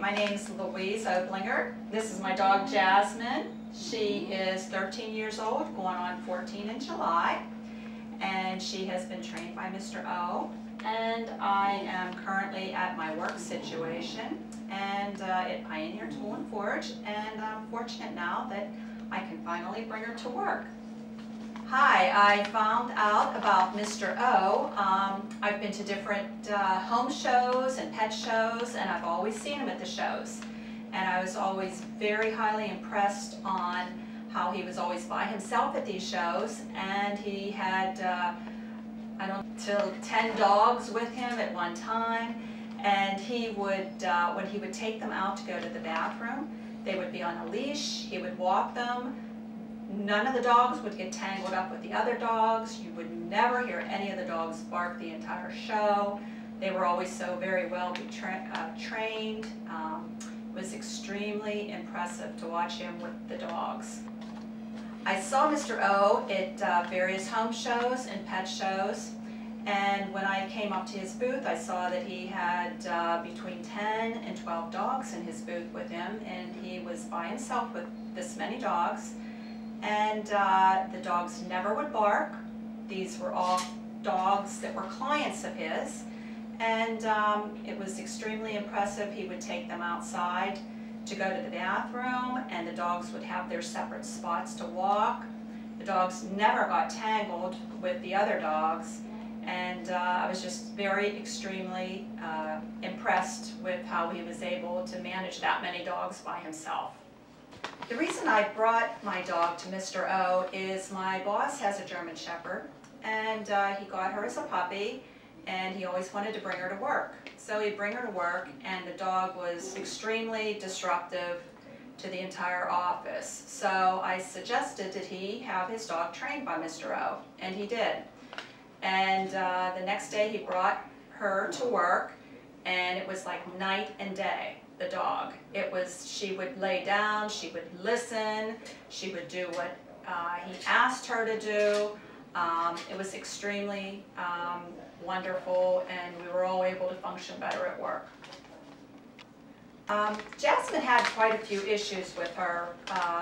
my name is Louise Oblinger. This is my dog Jasmine. She is 13 years old, going on 14 in July, and she has been trained by Mr. O. And I am currently at my work situation and at Pioneer Tool and Forge, and I'm fortunate now that I can finally bring her to work. Hi, I found out about Mr. O. I've been to different home shows and pet shows, and I've always seen him at the shows. And I was always very highly impressed on how he was always by himself at these shows, and he had till 10 dogs with him at one time, and he would, when he would take them out to go to the bathroom, they would be on a leash, he would walk them. None of the dogs would get tangled up with the other dogs. You would never hear any of the dogs bark the entire show. They were always so very well trained. It was extremely impressive to watch him with the dogs. I saw Mr. O at various home shows and pet shows, and when I came up to his booth, I saw that he had between 10 and 12 dogs in his booth with him, and he was by himself with this many dogs. And the dogs never would bark. These were all dogs that were clients of his. And it was extremely impressive. He would take them outside to go to the bathroom, and the dogs would have their separate spots to walk. The dogs never got tangled with the other dogs. And I was just very extremely impressed with how he was able to manage that many dogs by himself. The reason I brought my dog to Mr. O is my boss has a German Shepherd, and he got her as a puppy, and he always wanted to bring her to work. So he'd bring her to work, and the dog was extremely disruptive to the entire office. So I suggested that he have his dog trained by Mr. O, and he did. And the next day he brought her to work, and it was like night and day. The dog. It was, she would lay down, she would listen, she would do what he asked her to do. It was extremely wonderful, and we were all able to function better at work. Jasmine had quite a few issues with her.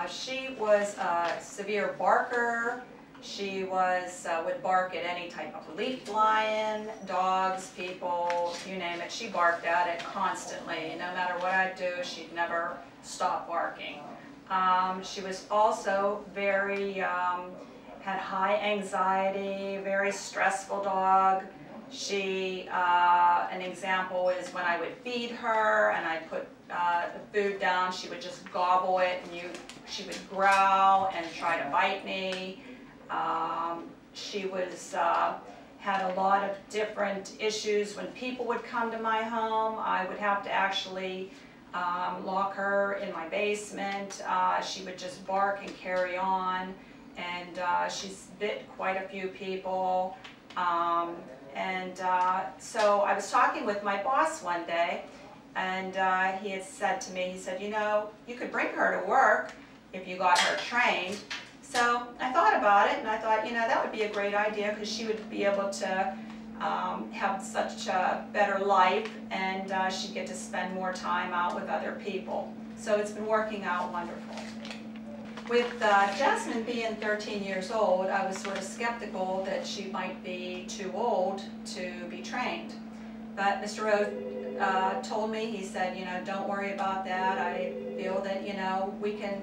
She was a severe barker. She was, would bark at any type of leaf lion, dogs, people, you name it. She barked at it constantly. No matter what I'd do, she'd never stop barking. She was also very, had high anxiety, very stressful dog. She, an example is when I would feed her and I'd put the food down, she would just gobble it, and she would growl and try to bite me. She was, had a lot of different issues. When people would come to my home, I would have to actually lock her in my basement. She would just bark and carry on, and she's bit quite a few people. So I was talking with my boss one day, and he had said to me, he said, you know, you could bring her to work if you got her trained. So I thought about it, and I thought, you know, that would be a great idea, because she would be able to have such a better life, and she'd get to spend more time out with other people. So it's been working out wonderful. With Jasmine being 13 years old, I was sort of skeptical that she might be too old to be trained. But Mr. O told me, he said, you know, don't worry about that. I feel that, you know, we can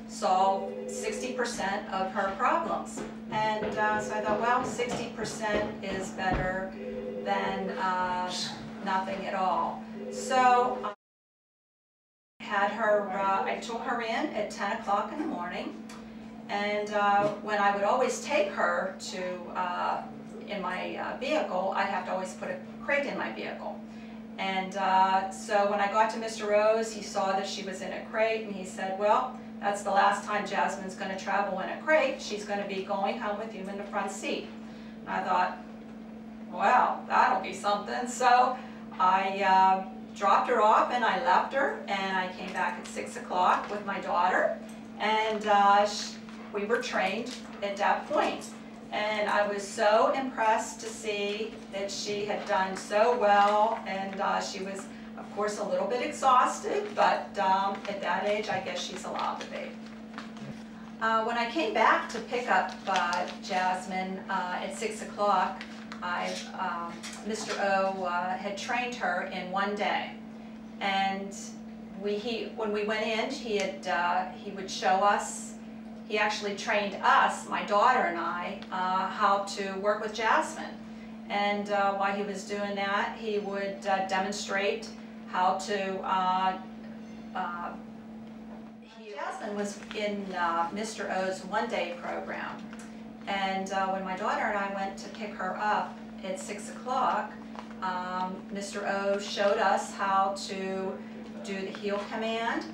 solve 60% of her problems. And so I thought, well, 60% is better than nothing at all. So I took her in at 10 o'clock in the morning, and when I would always take her to, in my vehicle, I'd have to always put a crate in my vehicle. And so when I got to Mr. O's, he saw that she was in a crate, and he said, well, that's the last time Jasmine's going to travel in a crate. She's going to be going home with you in the front seat. And I thought, well, that'll be something. So I dropped her off, and I left her, and I came back at 6 o'clock with my daughter, and we were trained at that point. And I was so impressed to see that she had done so well, and she was of course a little bit exhausted, but at that age I guess she's allowed to be. When I came back to pick up Jasmine at 6 o'clock, Mr. O had trained her in one day. And when we went in, he would show us, he actually trained us, my daughter and I, how to work with Jasmine. And while he was doing that, he would demonstrate how to Jasmine was in Mr. O's one-day program, and when my daughter and I went to pick her up at 6 o'clock, Mr. O showed us how to do the heel command,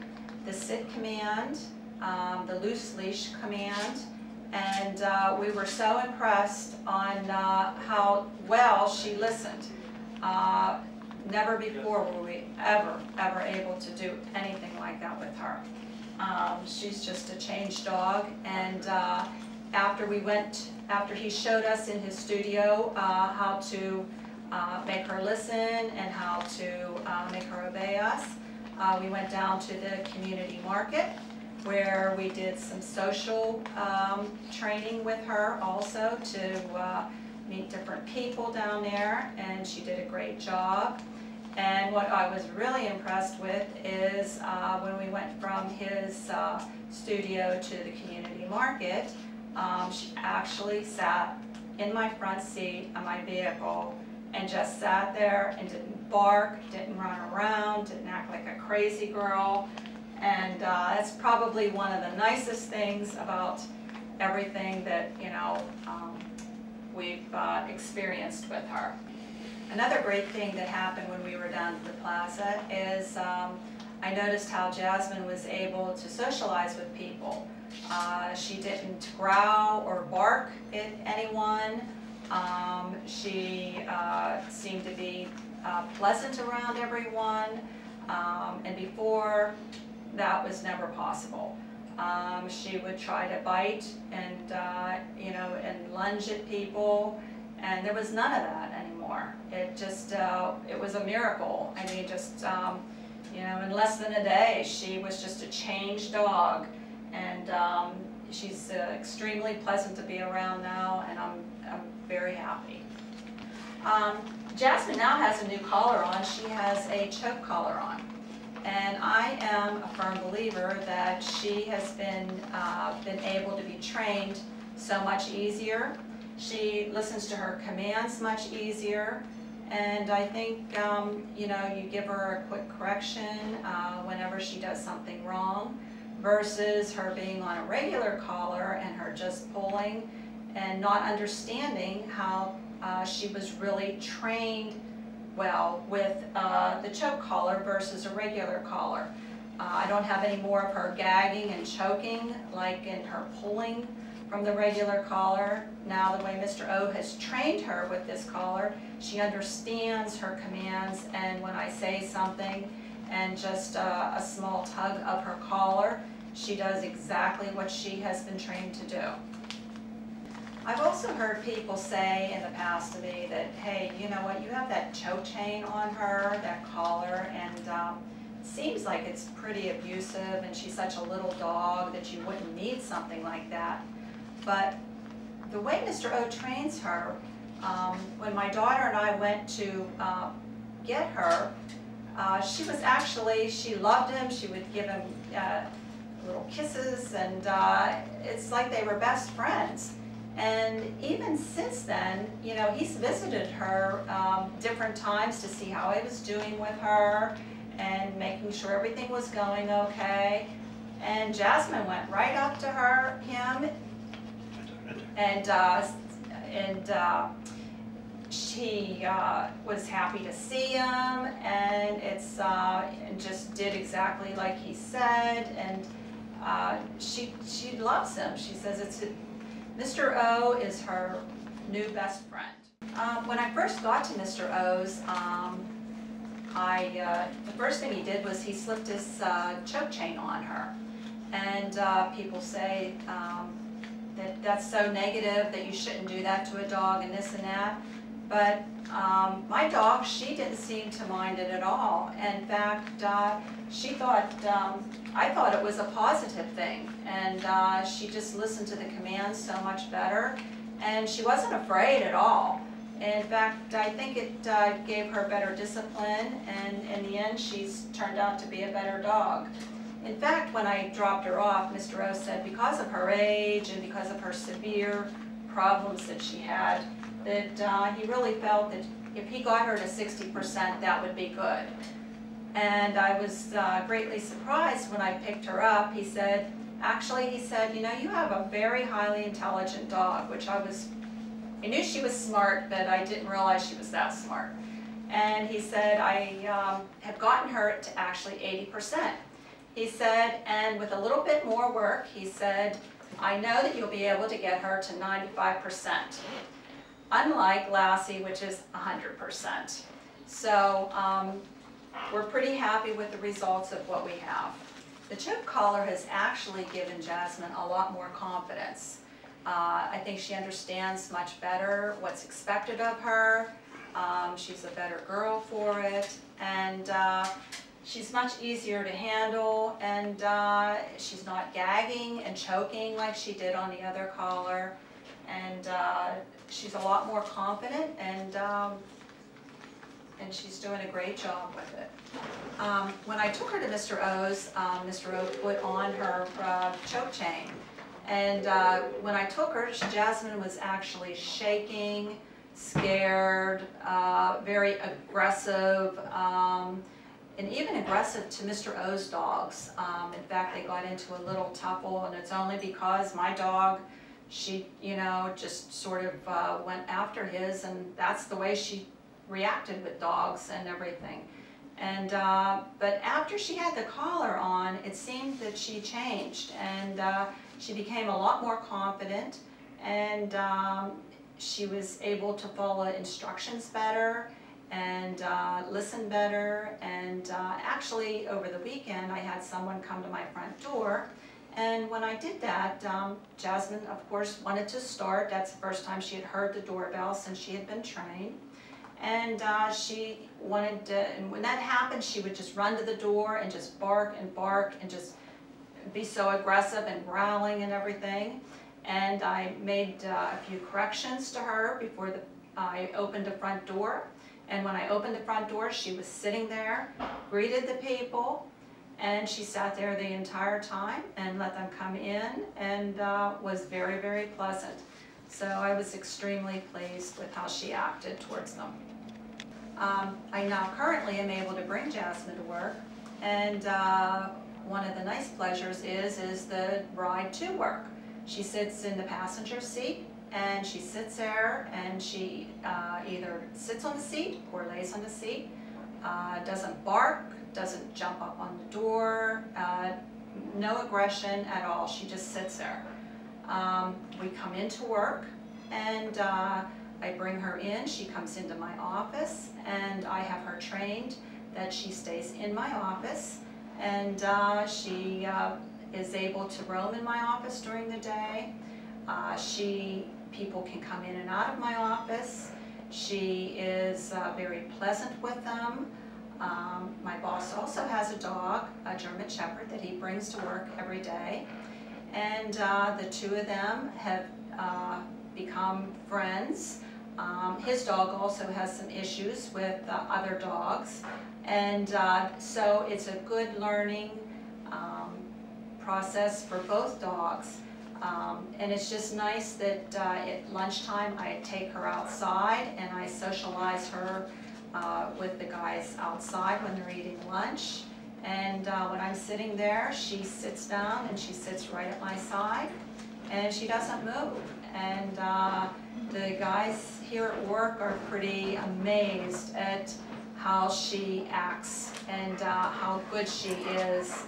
the sit command, the loose leash command, and we were so impressed on how well she listened. Never before were we ever able to do anything like that with her. She's just a changed dog, and after he showed us in his studio how to make her listen and how to make her obey us, we went down to the community market where we did some social training with her also to meet different people down there, and she did a great job. And what I was really impressed with is when we went from his studio to the community market, she actually sat in my front seat of my vehicle and just sat there and didn't bark, didn't run around, didn't act like a crazy girl. And that's probably one of the nicest things about everything that, you know, we've experienced with her. Another great thing that happened when we were down at the plaza is I noticed how Jasmine was able to socialize with people. She didn't growl or bark at anyone. She seemed to be pleasant around everyone, and before that was never possible. She would try to bite and you know, and lunge at people, and there was none of that anymore. It just it was a miracle. I mean, just you know, in less than a day, she was just a changed dog, and she's extremely pleasant to be around now, and I'm very happy. Jasmine now has a new collar on. She has a choke collar on. And I am a firm believer that she has been able to be trained so much easier. She listens to her commands much easier, and I think you know, you give her a quick correction whenever she does something wrong, versus her being on a regular collar and her just pulling and not understanding how she was really trained well with the choke collar versus a regular collar. I don't have any more of her gagging and choking like in her pulling from the regular collar. Now the way Mr. O has trained her with this collar, she understands her commands, and when I say something and just a small tug of her collar, she does exactly what she has been trained to do. I've also heard people say in the past to me that, hey, you know what, you have that choke chain on her, that collar, and it seems like it's pretty abusive, and she's such a little dog that you wouldn't need something like that. But the way Mr. O trains her, when my daughter and I went to get her, she was actually, she loved him. She would give him little kisses, and it's like they were best friends. And even since then, you know, he's visited her different times to see how he was doing with her and making sure everything was going okay. And Jasmine went right up to him, and she was happy to see him, and and just did exactly like he said, and she loves him. She says Mr. O is her new best friend. When I first got to Mr. O's, the first thing he did was he slipped his choke chain on her, and people say that that's so negative, that you shouldn't do that to a dog and this and that. But my dog, she didn't seem to mind it at all. In fact, she thought, I thought it was a positive thing, and she just listened to the commands so much better, and she wasn't afraid at all. In fact, I think it gave her better discipline, and in the end, she's turned out to be a better dog. In fact, when I dropped her off, Mr. O said because of her age and because of her severe problems that she had, that he really felt that if he got her to 60%, that would be good. And I was greatly surprised when I picked her up. He said, actually, he said, you know, you have a very highly intelligent dog, which I knew she was smart, but I didn't realize she was that smart. And he said, I have gotten her to actually 80%. He said, and with a little bit more work, he said, I know that you'll be able to get her to 95%. Unlike Lassie, which is 100%. So we're pretty happy with the results of what we have. The choke collar has actually given Jasmine a lot more confidence. I think she understands much better what's expected of her. She's a better girl for it, and she's much easier to handle, and she's not gagging and choking like she did on the other collar. And she's a lot more confident, and she's doing a great job with it. When I took her to Mr. O's, Mr. O put on her choke chain. And when I took her, Jasmine was actually shaking, scared, very aggressive, and even aggressive to Mr. O's dogs. In fact, they got into a little tussle, and it's only because my dog, she, you know, just sort of went after his, and that's the way she reacted with dogs and everything. And but after she had the collar on, it seemed that she changed, and she became a lot more confident, and she was able to follow instructions better and listen better. And actually, over the weekend, I had someone come to my front door. And when I did that, Jasmine, of course, wanted to start. That's the first time she had heard the doorbell since she had been trained. And she wanted to, and when that happened, she would just run to the door and just bark and just be so aggressive and growling and everything. And I made a few corrections to her before I opened the front door. And when I opened the front door, she was sitting there, greeted the people, and she sat there the entire time and let them come in, and was very, very pleasant. So I was extremely pleased with how she acted towards them. I now currently am able to bring Jasmine to work, and one of the nice pleasures is the ride to work. She sits in the passenger seat, and she sits there, and she either sits on the seat or lays on the seat, doesn't bark, doesn't jump up on the door, no aggression at all. She just sits there. We come into work, and I bring her in. She comes into my office, and I have her trained that she stays in my office, and she is able to roam in my office during the day. People can come in and out of my office. She is very pleasant with them. My boss also has a dog, a German Shepherd, that he brings to work every day. And the two of them have become friends. His dog also has some issues with other dogs. And so it's a good learning process for both dogs. And it's just nice that at lunchtime I take her outside and I socialize her with the guys outside when they're eating lunch. And when I'm sitting there, she sits down and she sits right at my side, and she doesn't move. And the guys here at work are pretty amazed at how she acts and how good she is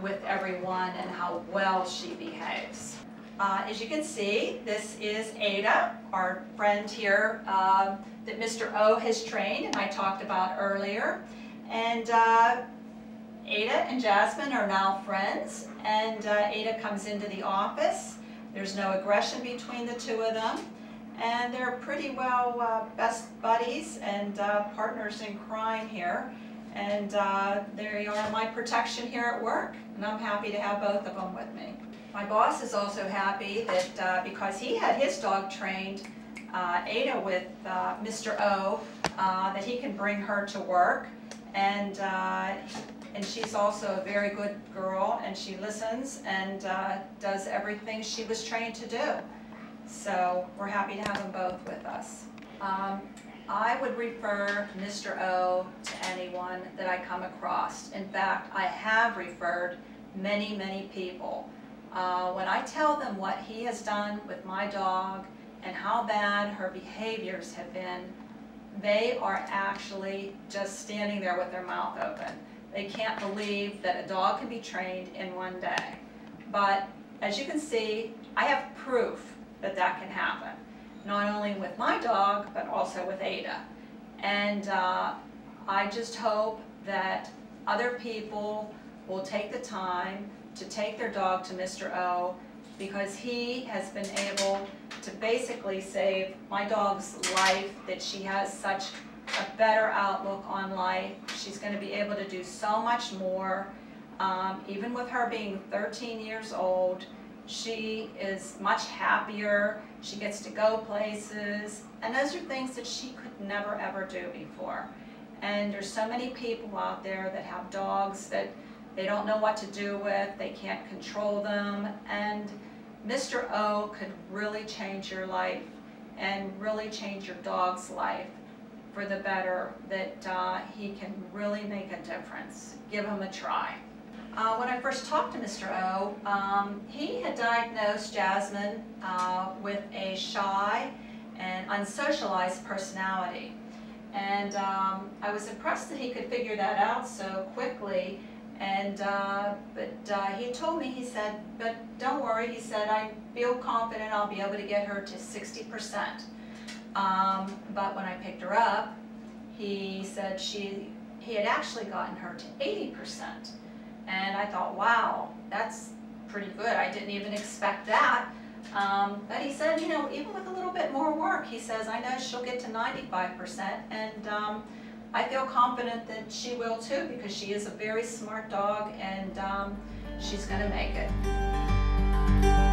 with everyone and how well she behaves. As you can see, this is Ada, our friend here that Mr. O has trained and I talked about earlier. And Ada and Jasmine are now friends, and Ada comes into the office. There's no aggression between the two of them. and they're pretty well best buddies and partners in crime here. And they are my protection here at work, and I'm happy to have both of them with me. My boss is also happy that because he had his dog trained, Ada, with Mr.O, that he can bring her to work. And she's also a very good girl, and she listens and does everything she was trained to do. So we're happy to have them both with us. I would refer Mr.O to anyone that I come across. In fact, I have referred many, many people. When I tell them what he has done with my dog and how bad her behaviors have been, they are actually just standing there with their mouth open. They can't believe that a dog can be trained in one day. But as you can see, I have proof that that can happen. Not only with my dog, but also with Ada. And I just hope that other people will take the time to take their dog to Mr.O, because he has been able to basically save my dog's life, that she has such a better outlook on life. She's going to be able to do so much more. Even with her being 13 years old, she is much happier. She gets to go places, and those are things that she could never ever do before. And there's so many people out there that have dogs that they don't know what to do with, they can't control them, and Mr.O could really change your life and really change your dog's life for the better, that he can really make a difference. Give him a try. When I first talked to Mr.O, he had diagnosed Jasmine with a shy and unsocialized personality. And I was impressed that he could figure that out so quickly. And but he told me, he said, but don't worry, he said, I feel confident I'll be able to get her to 60%. But when I picked her up, he said he had actually gotten her to 80%. And I thought, wow, that's pretty good. I didn't even expect that. But he said, you know, even with a little bit more work, he says, I know she'll get to 95%. And I feel confident that she will too, because she is a very smart dog, and she's going to make it.